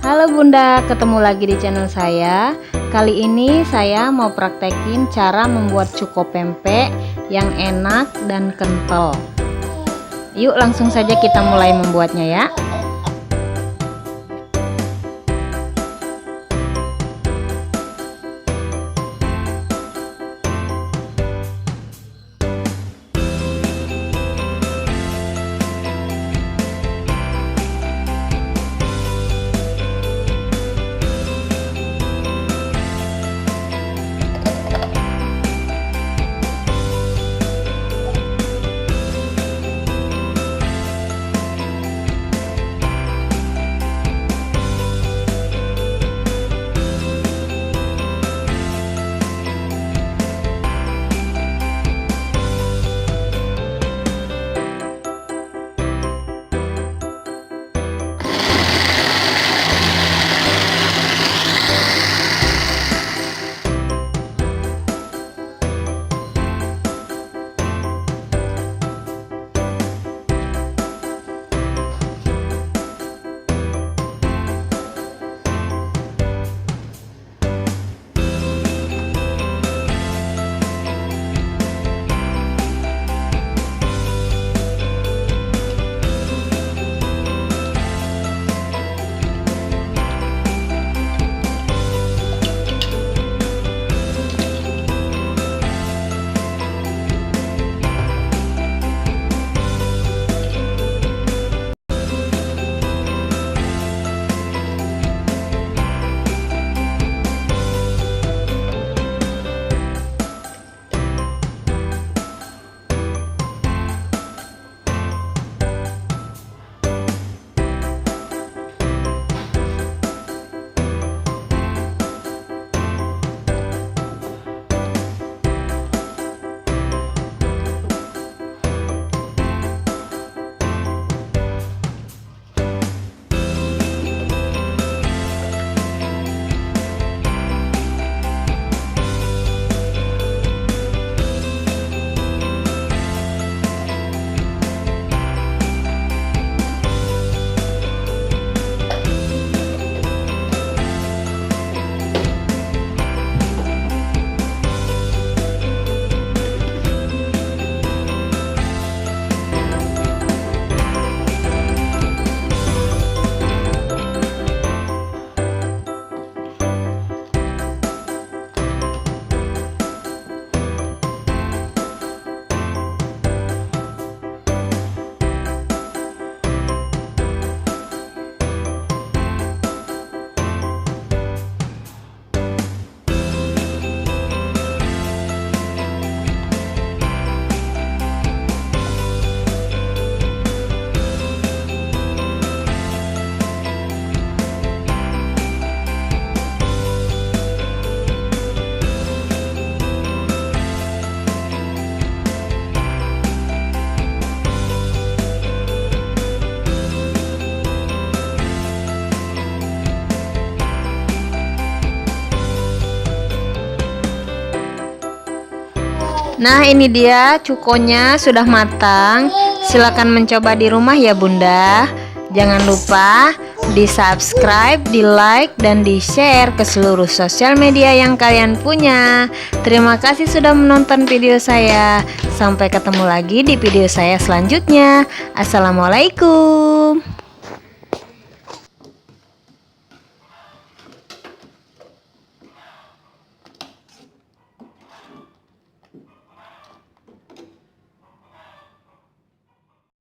Halo Bunda, ketemu lagi di channel saya. Kali ini saya mau praktekin cara membuat cuko pempek yang enak dan kental. Yuk langsung saja kita mulai membuatnya ya. Nah, ini dia cukonya sudah matang. Silakan mencoba di rumah ya Bunda. Jangan lupa di subscribe, di like, dan di share ke seluruh sosial media yang kalian punya. Terima kasih sudah menonton video saya. Sampai ketemu lagi di video saya selanjutnya. Assalamualaikum.